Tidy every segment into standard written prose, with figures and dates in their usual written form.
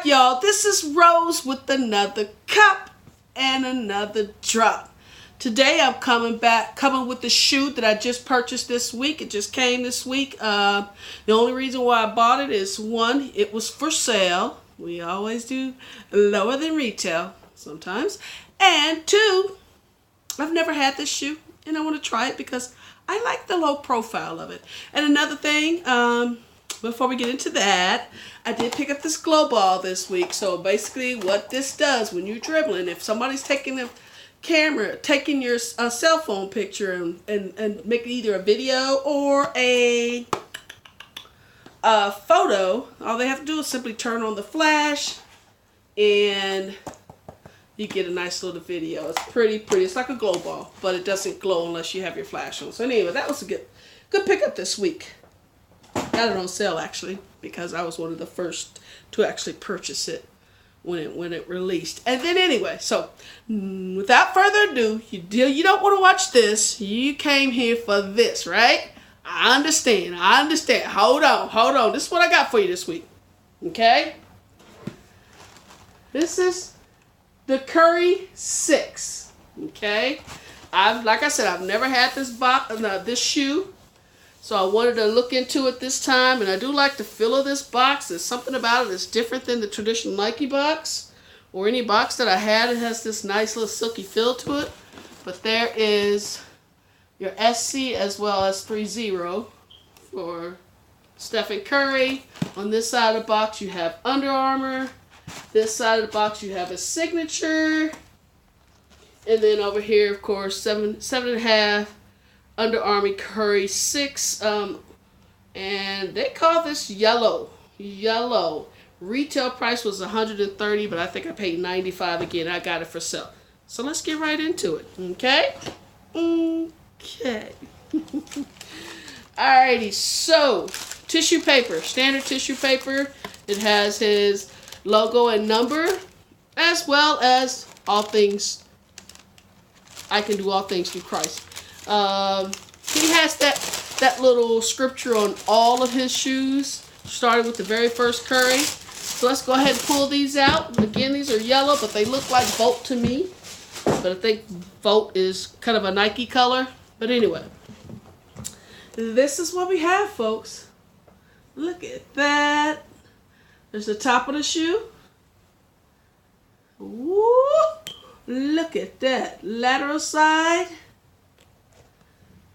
back, y'all. This is Rose with another cup and another drop. Today I'm coming with the shoe that I just purchased this week. It just came this week. The only reason why I bought it is, one, it was for sale. We always do lower than retail sometimes. And two, I've never had this shoe and I want to try it because I like the low profile of it. And another thing, before we get into that, I did pick up this glow ball this week. So basically what this does when you're dribbling, if somebody's taking the camera, taking your cell phone picture and making either a video or a photo, all they have to do is simply turn on the flash and you get a nice little video. It's pretty. It's like a glow ball, but it doesn't glow unless you have your flash on. So anyway, that was a good pickup this week. Got it on sale actually because I was one of the first to actually purchase it when it released. And then anyway, so without further ado, you don't want to watch this. You came here for this, right? I understand. Hold on. This is what I got for you this week. Okay? This is the Curry 6. Okay? Like I said, I've never had this shoe. So I wanted to look into it this time, and I do like the feel of this box. There's something about it that's different than the traditional Nike box or any box that I had. It has this nice little silky feel to it. But there is your SC as well as 30 for Stephen Curry. On this side of the box you have Under Armour. This side of the box you have a signature. And then over here, of course, 7.5. Under Armour Curry 6, and they call this yellow. Retail price was $130, but I think I paid $95 again. I got it for sale. So let's get right into it. Okay. Alrighty. So tissue paper, standard tissue paper. It has his logo and number, as well as all things. I can do all things through Christ. He has that little scripture on all of his shoes, starting with the very first Curry. So let's go ahead and pull these out. Again, these are yellow, but they look like Volt to me. But I think Volt is kind of a Nike color. But anyway, this is what we have, folks. Look at that. There's the top of the shoe. Woo! Look at that. Lateral side.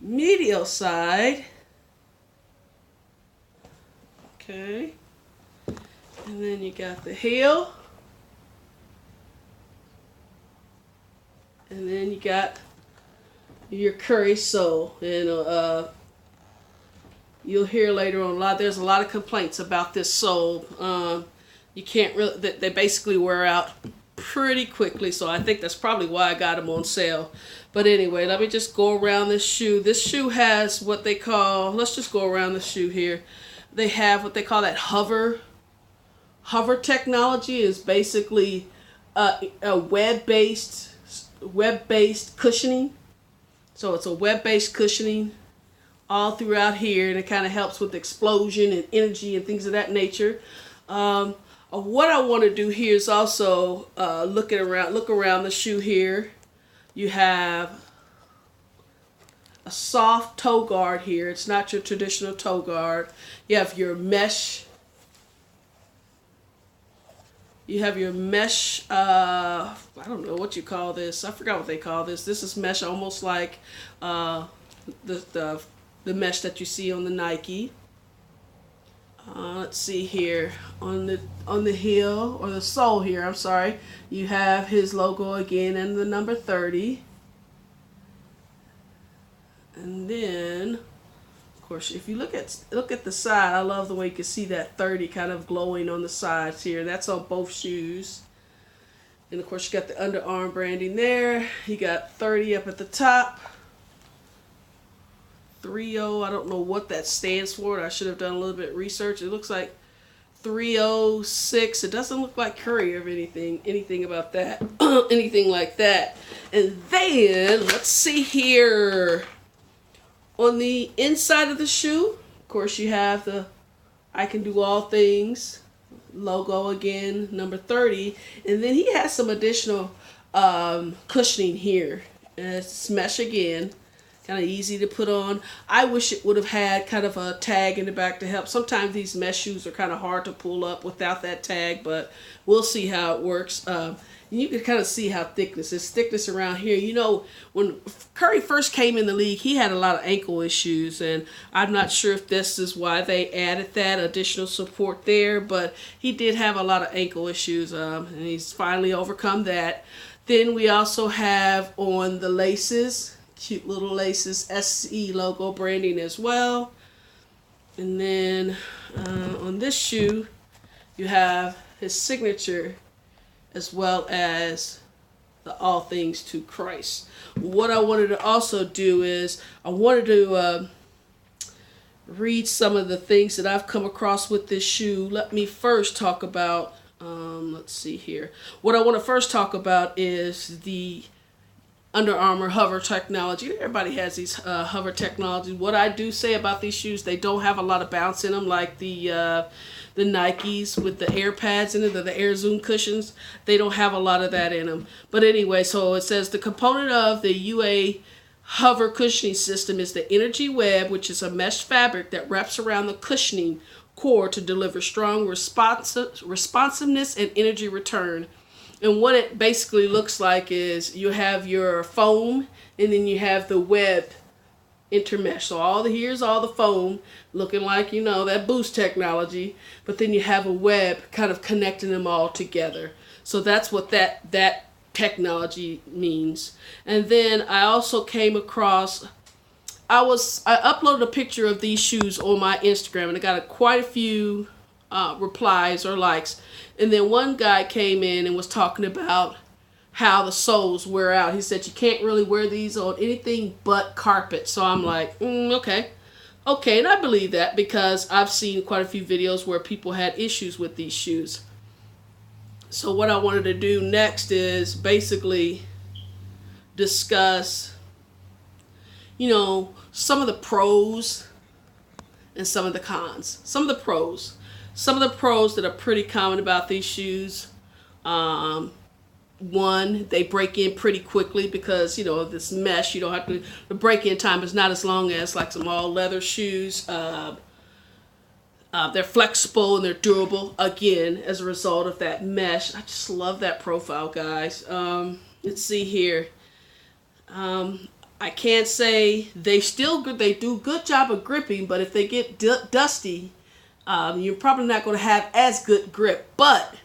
Medial side. Okay. And then you got the heel. And then you got your Curry sole. And you'll hear later on there's a lot of complaints about this sole. You can't really, they basically wear out pretty quickly, so I think that's probably why I got them on sale. But anyway, let me just go around this shoe. This shoe has what they call, let's just go around the shoe here. They have what they call that hover technology. Is basically a web-based cushioning. So it's a web-based cushioning all throughout here, and it kind of helps with explosion and energy and things of that nature. What I want to do here is also look around the shoe here. You have a soft toe guard here. It's not your traditional toe guard. You have your mesh. I don't know what you call this. I forgot what they call this. This is mesh, almost like the mesh that you see on the Nike. Let's see here on the heel, or the sole here, I'm sorry, you have his logo again and the number 30. And then of course if you look at the side, I love the way you can see that 30 kind of glowing on the sides here. That's on both shoes. And of course you got the Under Armour branding there. You got 30 up at the top. 30, I don't know what that stands for. I should have done a little bit of research. It looks like 306. It doesn't look like Curry or anything about that. Anything like that. And then let's see here. On the inside of the shoe, of course, you have the I can do all things logo again, number 30. And then he has some additional cushioning here. And it's mesh again. Kind of easy to put on. I wish it would have had kind of a tag in the back to help. Sometimes these mesh shoes are kind of hard to pull up without that tag, but we'll see how it works. You can kind of see how there's thickness around here. You know, when Curry first came in the league, he had a lot of ankle issues, and I'm not sure if this is why they added that additional support there, but he did have a lot of ankle issues, and he's finally overcome that. Then we also have on the laces, cute little laces, SE logo branding as well. And then on this shoe, you have his signature as well as the All Things to Christ. What I wanted to also do is I wanted to read some of the things that I've come across with this shoe. Let me first talk about, let's see here. What I want to first talk about is the Under Armour hover technology. Everybody has these hover technologies. What I do say about these shoes, they don't have a lot of bounce in them like the Nikes with the air pads in it, the air zoom cushions. They don't have a lot of that in them. But anyway, so it says the component of the UA hover cushioning system is the energy web, which is a mesh fabric that wraps around the cushioning core to deliver strong responsiveness and energy return. And what it basically looks like is you have your foam and then you have the web intermesh. So here's all the foam looking like, you know, that boost technology, but then you have a web kind of connecting them all together. So that's what that technology means. And then I also came across, I uploaded a picture of these shoes on my Instagram, and I got quite a few replies or likes. And then one guy came in and was talking about how the soles wear out. He said you can't really wear these on anything but carpet. So I'm like, okay. And I believe that because I've seen quite a few videos where people had issues with these shoes. So what I wanted to do next is basically discuss, you know, some of the pros and some of the cons. Some of the pros that are pretty common about these shoes. One, they break in pretty quickly because, you know, of this mesh. You don't have to, the break-in time is not as long as like some all leather shoes. They're flexible and they're durable, again, as a result of that mesh. I just love that profile, guys. Let's see here. I can't say they do a good job of gripping, but if they get dusty, you're probably not going to have as good grip. But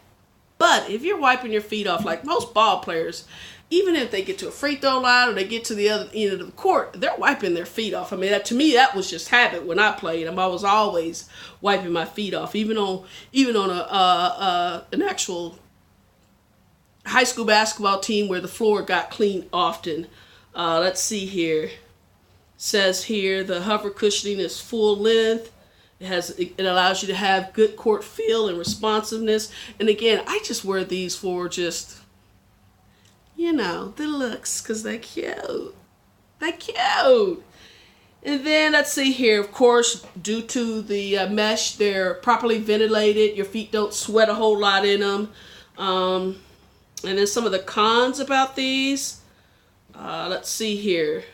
if you're wiping your feet off, like most ball players, even if they get to a free throw line or they get to the other end of the court, they're wiping their feet off. I mean, to me, that was just habit when I played. I was always wiping my feet off, even on an actual high school basketball team where the floor got cleaned often. Let's see here. It says here the hover cushioning is full length. It allows you to have good court feel and responsiveness. And again, I just wear these for just, you know, the looks, because they're cute. They're cute. And then let's see here, of course, due to the mesh, they're properly ventilated. Your feet don't sweat a whole lot in them. And then some of the cons about these. Let's see here.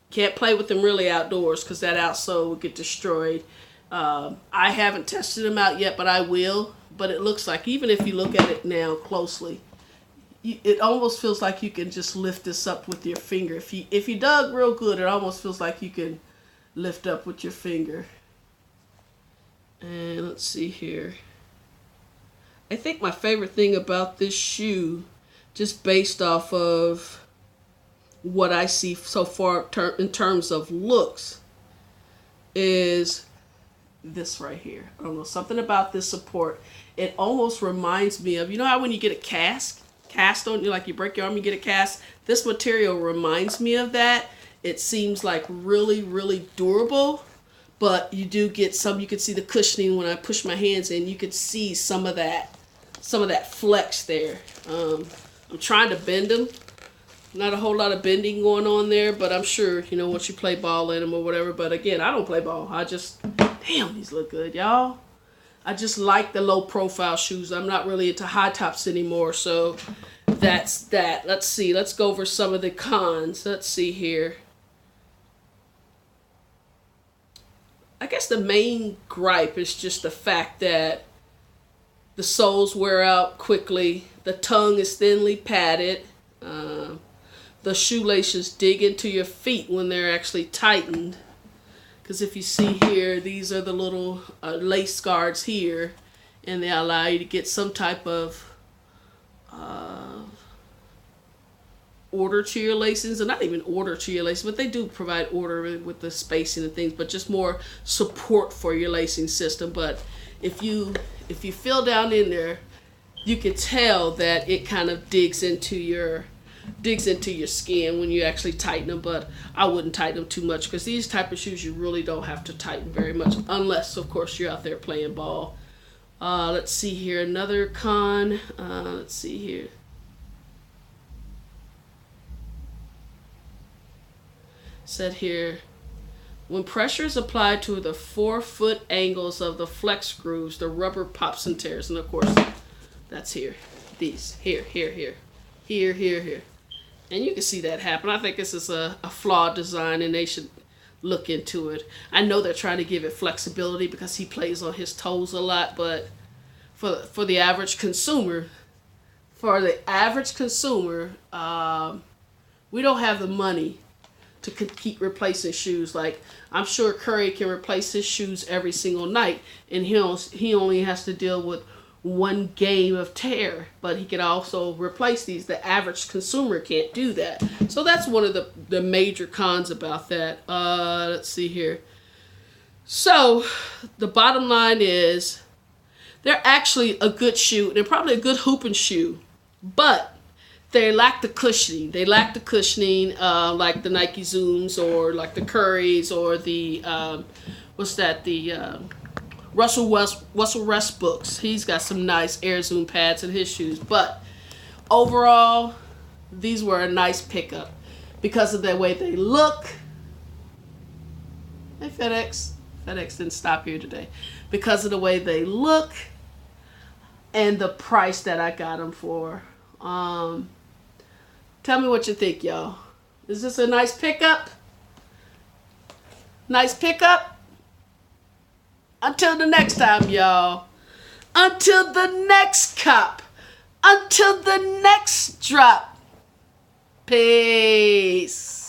Can't play with them really outdoors because that outsole will get destroyed. I haven't tested them out yet, but I will. But it looks like, even if you look at it now closely, it almost feels like you can just lift this up with your finger. If you dug real good, it almost feels like you can lift up with your finger. And let's see here. I think my favorite thing about this shoe, just based off of what I see so far in terms of looks, is this right here. I don't know, something about this support. It almost reminds me of, you know how when you get a cast on you, like you break your arm, you get a cast? This material reminds me of that. It seems like really, really durable, but you do get some, you can see the cushioning when I push my hands in, you can see some of that flex there. I'm trying to bend them. Not a whole lot of bending going on there, but I'm sure, you know, once you play ball in them or whatever. But again, I don't play ball. Damn, these look good, y'all. I just like the low profile shoes. I'm not really into high tops anymore, so that's that. Let's see. Let's go over some of the cons. Let's see here. I guess the main gripe is just the fact that the soles wear out quickly. The tongue is thinly padded. The shoelaces dig into your feet when they're actually tightened. Because if you see here, these are the little lace guards here, and they allow you to get some type of order to your lacings, and not even order to your lacings, but they do provide order with the spacing and things, but just more support for your lacing system. But if you feel down in there, you can tell that it kind of digs into your skin when you actually tighten them. But I wouldn't tighten them too much, because these type of shoes you really don't have to tighten very much, unless of course you're out there playing ball. Let's see here, another con. Let's see here. Said here, when pressure is applied to the 4-foot angles of the flex grooves, the rubber pops and tears. And of course, that's here. These here. And you can see that happen. I think this is a flawed design, and they should look into it. I know they're trying to give it flexibility because he plays on his toes a lot, but for the average consumer, we don't have the money to keep replacing shoes. Like, I'm sure Curry can replace his shoes every single night, and he only has to deal with one game of tear, but he can also replace these. The average consumer can't do that. So that's one of the major cons about that. Let's see here. So the bottom line is, they're actually a good shoe. They're probably a good hooping shoe, but they lack the cushioning. Like the Nike Zooms, or like the Currys, or the Russell Westbrook's. He's got some nice Air Zoom pads in his shoes. But overall, these were a nice pickup because of the way they look. Hey, FedEx didn't stop here today. Because of the way they look and the price that I got them for. Tell me what you think, y'all. Is this a nice pickup? Nice pickup? Until the next time, y'all. Until the next cup. Until the next drop. Peace.